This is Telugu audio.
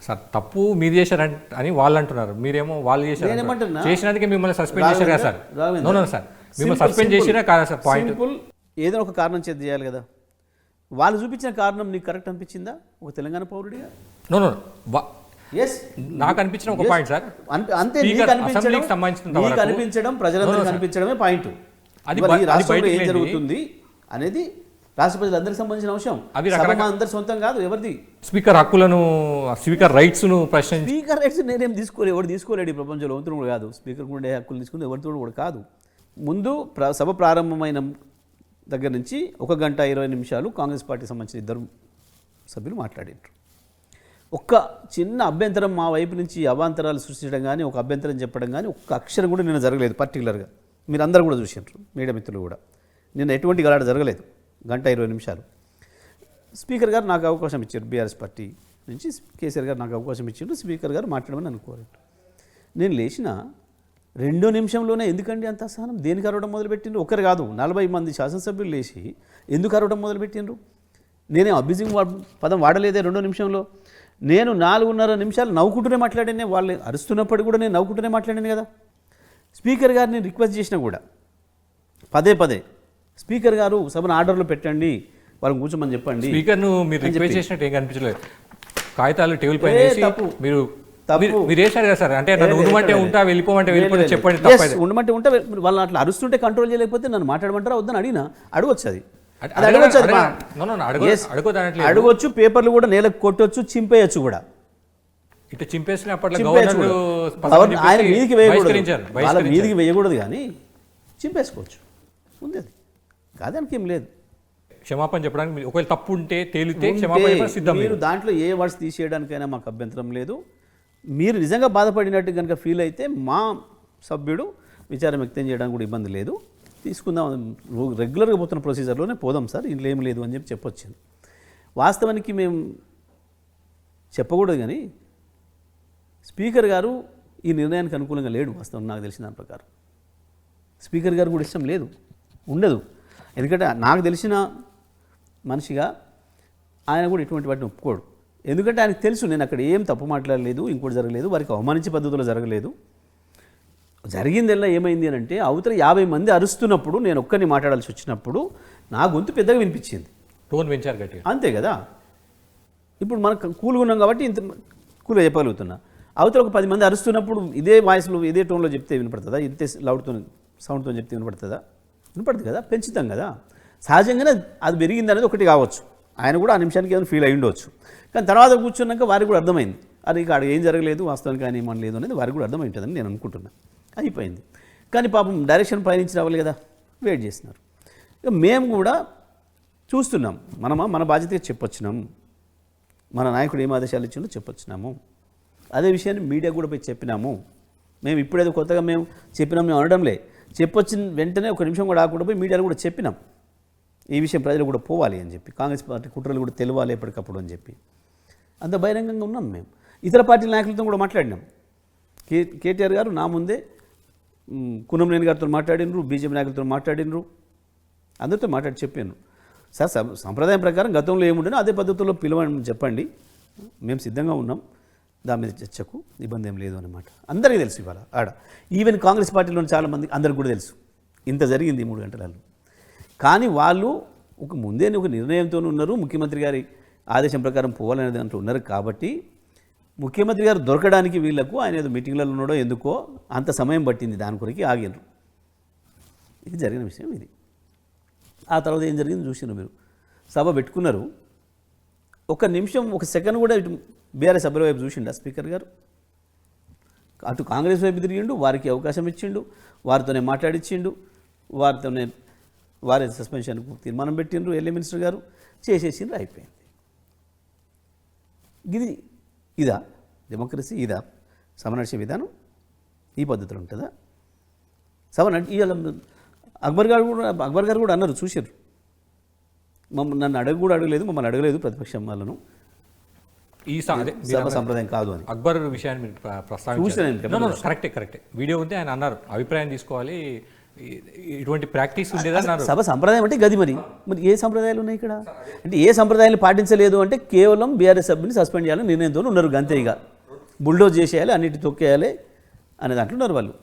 సార్ తప్పు మీరు చేశారని వాళ్ళు అంటున్నారు, మీరేమో వాళ్ళు చేశారు. చేసినందుకే మిమ్మల్ని సస్పెండ్ చేశారు కదా సార్? నో సార్, మిమ్మల్ని సస్పెండ్ చేసినా కాదా సార్? పాయింట్ సింపుల్, ఏదైనా ఒక కారణం చేతి చేయాలి కదా. వాళ్ళు చూపించిన కారణం నీకు కరెక్ట్ అనిపించిందా ఒక తెలంగాణ పౌరుడిగా? నో ఎస్, నాకు అనిపించిన ఒక పాయింట్ సార్. అంతే, నీకు అనిపించడం ప్రజలందరూ కనిపించడమే పాయింట్. అది రాష్ట్రంలో ఏం జరుగుతుంది అనేది రాష్ట్ర ప్రజలందరికీ సంబంధించిన అంశం. అవి అందరి సొంతం కాదు, ఎవరిది. స్పీకర్ హక్కులను, స్పీకర్ రైట్స్ ను ప్రశ్న, స్పీకర్ రైట్స్ నేనేం తీసుకోలేదు, ఎవరు తీసుకోలేడు ఈ ప్రపంచంలో. ఎవరితో కూడా కాదు, స్పీకర్ కూడా హక్కులు తీసుకుంది ఎవరితో కూడా కాదు. ముందు సభ ప్రారంభమైన దగ్గర నుంచి 1 గంట 20 నిమిషాలు కాంగ్రెస్ పార్టీకి సంబంధించిన 2 సభ్యులు మాట్లాడారు. ఒక్క చిన్న అభ్యంతరం మా వైపు నుంచి అవాంతరాలు సృష్టించడం కానీ, ఒక అభ్యంతరం చెప్పడం కానీ ఒక్క అక్షరం కూడా నిన్న జరగలేదు. పర్టికులర్గా మీరు అందరూ కూడా చూసారు, మీడియా మిత్రులు కూడా. నిన్న ఎటువంటి గలాట జరగలేదు. 1 గంట 20 నిమిషాలు స్పీకర్ గారు నాకు అవకాశం ఇచ్చారు. బీఆర్ఎస్ పార్టీ నుంచి కేసీఆర్ గారు నాకు అవకాశం ఇచ్చారు. స్పీకర్ గారు మాట్లాడమని అనుకోరు. నేను లేచిన 2 నిమిషంలోనే ఎందుకండి అంత అసహనం? దేనికి అరవడం మొదలుపెట్టిండ్రు? ఒకరు కాదు, 40 మంది శాసనసభ్యులు లేచి ఎందుకు అరవడం మొదలుపెట్టిండ్రు? నేనేం అబ్యూజింగ్ పదం వాడలేదే 2 నిమిషంలో. నేను 4.5 నిమిషాలు నవ్వుకుంటూనే మాట్లాడానే. వాళ్ళు అరుస్తున్నప్పుడు కూడా నేను నవ్వుకుంటూనే మాట్లాడాను కదా. స్పీకర్ గారిని రిక్వెస్ట్ చేసినా కూడా పదే స్పీకర్ గారు సభను ఆర్డర్లో పెట్టండి, వాళ్ళని కూర్చోమని చెప్పండి. స్పీకర్ను మీరు రిక్వెస్ట్ చేసినట్టు ఏం కనిపించలేదు. కాగితాలు టేబుల్ పైన వేసి మీరు వేశారు కదా సార్. అంటే నన్ను ఉండమంటే ఉంటా, వెళ్ళిపోమంటే వెళ్ళిపోతే చెప్పండి. ఉండమంటే ఉంటా, వాళ్ళు అట్లా అరుస్తుంటే కంట్రోల్ చేయలేకపోతే నన్ను మాట్లాడమంటారా వద్దని అడిగినా అడగొచ్చు. అది అడగొచ్చు. పేపర్లు కూడా నేలకు కొట్టొచ్చు, చింపేయచ్చు కూడా. ఇట్లా చింపేసిన ఆయన మీదికి వేయకూడదు, వాళ్ళ మీదికి వేయకూడదు, కానీ చింపేసుకోవచ్చు. ఉంది, అది కాదానికి ఏం లేదు. క్షమాపణ చెప్పడానికి ఒకవేళ తప్పు ఉంటే తేలితే క్షమాపణ సిద్ధం. మీరు దాంట్లో ఏ వర్డ్స్ తీసేయడానికైనా మాకు అభ్యంతరం లేదు. మీరు నిజంగా బాధపడినట్టు కనుక ఫీల్ అయితే మా సభ్యుడు విచారం వ్యక్తం చేయడానికి కూడా ఇబ్బంది లేదు. తీసుకుందాం, రెగ్యులర్గా పోతున్న ప్రొసీజర్లోనే పోదాం సార్, ఇంట్లో ఏం లేదు అని చెప్పొచ్చింది. వాస్తవానికి మేము చెప్పకూడదు, కానీ స్పీకర్ గారు ఈ నిర్ణయానికి అనుకూలంగా లేడు. వాస్తవం నాకు తెలిసిన దాని ప్రకారం స్పీకర్ గారు కూడా ఇష్టం లేదు, ఉండదు. ఎందుకంటే నాకు తెలిసిన మనిషిగా ఆయన కూడా ఇటువంటి వాటిని ఒప్పుకోడు. ఎందుకంటే ఆయనకు తెలుసు నేను అక్కడ ఏం తప్పు మాట్లాడలేదు, ఇంకోటి జరగలేదు, వారికి అవమానించే పద్ధతిలో జరగలేదు. జరిగిందల్లా ఏమైంది అని అంటే, అవతల 50 మంది అరుస్తున్నప్పుడు నేను ఒక్కరిని మాట్లాడాల్సి వచ్చినప్పుడు నా గొంతు పెద్దగా వినిపించింది. టోన్ పెంచారు గట్టిగా, అంతే కదా. ఇప్పుడు మనం కూల్గా ఉన్నాం కాబట్టి ఇంత కూల్గా చెప్పగలుగుతున్నా. అవతల ఒక 10 మంది అరుస్తున్నప్పుడు ఇదే వాయిస్లో ఇదే టోన్లో చెప్తే వినపడుతుందా? ఇంతే లౌడ్తో సౌండ్తో చెప్తే వినపడుతుందా? వినపడుతుంది కదా, పెంచుతాం కదా. సహజంగానే అది పెరిగింది అనేది ఒకటి కావచ్చు. ఆయన కూడా ఆ నిమిషానికి ఏమైనా ఫీల్ అయి ఉండవచ్చు. కానీ తర్వాత కూర్చున్నాక వారికి కూడా అర్థమైంది, అది ఇక్కడ ఏం జరగలేదు, వాస్తవానికి ఆయన ఏమని లేదు అనేది వారికి కూడా అర్థమై ఉంటుందని నేను అనుకుంటున్నాను. అయిపోయింది. కానీ పాపం డైరెక్షన్ పైనుంచి రావాలి కదా, వెయిట్ చేస్తున్నారు. ఇక మేము కూడా చూస్తున్నాం, మన బాధ్యతగా చెప్పొచ్చినాం, మన నాయకుడు ఏం ఆదేశాలు ఇచ్చిందో చెప్పొచ్చినాము. అదే విషయాన్ని మీడియా కూడా పోయి చెప్పినాము. మేము ఇప్పుడేదో కొత్తగా మేము చెప్పినాం మేము అనడంలే, చెప్పొచ్చిన వెంటనే 1 నిమిషం కూడా ఆకుండా పోయి మీడియాలో కూడా చెప్పినాం, ఈ విషయం ప్రజలు కూడా పోవాలి అని చెప్పి, కాంగ్రెస్ పార్టీ కుట్రలు కూడా తెలియాలి ఎప్పటికప్పుడు అని చెప్పి. అంత బహిరంగంగా ఉన్నాం మేము. ఇతర పార్టీల నాయకులతో కూడా మాట్లాడినాం. కేటీఆర్ గారు నా ముందే కునంనేని గారితో మాట్లాడినరు, బీజేపీ నాయకులతో మాట్లాడినరు, అందరితో మాట్లాడి చెప్పాను. సార్ సంప్రదాయం ప్రకారం గతంలో ఏముండేనో అదే పద్ధతిలో పిలవని చెప్పండి, మేము సిద్ధంగా ఉన్నాం, దాని మీద చర్చకు ఇబ్బంది ఏం లేదు అన్నమాట. అందరికీ తెలుసు ఇవాళ ఆడ. ఈవెన్ కాంగ్రెస్ పార్టీలోని చాలామంది అందరికి కూడా తెలుసు ఇంత జరిగింది 3 గంటలలో. కానీ వాళ్ళు ముందే ఒక నిర్ణయంతో ఉన్నారు, ముఖ్యమంత్రి గారి ఆదేశం ప్రకారం పోవాలనే దాంట్లో ఉన్నారు. కాబట్టి ముఖ్యమంత్రి గారు దొరకడానికి వీళ్లకు ఆయన ఏదో మీటింగ్లలో ఉన్నాడో ఎందుకో అంత సమయం పట్టింది, దాని కొరకు ఆగినారు. ఇది జరిగిన విషయం ఇది. ఆ తర్వాత ఏం జరిగింది చూసినారు మీరు. సభ పెట్టుకున్నారు, 1 నిమిషం 1 సెకండ్ కూడా ఇటు బీఆర్ఎస్ సభ్యుల వైపు చూసిండా స్పీకర్ గారు? అటు కాంగ్రెస్ వైపు తిరిగిండు, వారికి అవకాశం ఇచ్చిండు, వారితోనే మాట్లాడిచ్చిండు, వారి సస్పెన్షన్కు తీర్మానం పెట్టిండ్రు, ఎల్ఏ మినిస్టర్ గారు చేసేసిండ్రు, అయిపోయింది. ఇదా డెమోక్రసీ? ఇదా సభ నడిచే విధానం? ఈ పద్ధతిలో ఉంటుందా సభ? ఇవాళ అక్బర్ గారు కూడా అన్నారు, చూసారు, నన్ను అడగలేదు, మమ్మల్ని అడగలేదు ప్రతిపక్షం వాళ్ళను, ఈ సభ సంప్రదాయం కాదు అని. అక్బర్ విషయాన్ని మీరు ప్రస్తావించారు. కరెక్టే వీడియో ఉంది, ఆయన అన్నారు అభిప్రాయం తీసుకోవాలి, ఇటువంటి ప్రాక్టీస్ ఉండేదన్నారు. సభ సంప్రదాయం అంటే గది మరి మరి ఏ సంప్రదాయాలు ఉన్నాయి ఇక్కడ? అంటే ఏ సంప్రదాయాలు పాటించలేదు అంటే కేవలం బీఆర్ఎస్ సభ్యుని సస్పెండ్ చేయాలని నిర్ణయంతో ఉన్నారు. అంతే ఇక బుల్డోజ్ చేసేయాలి, అన్నిటి తొక్కేయాలి అనే దాంట్లో ఉన్నారు వాళ్ళు.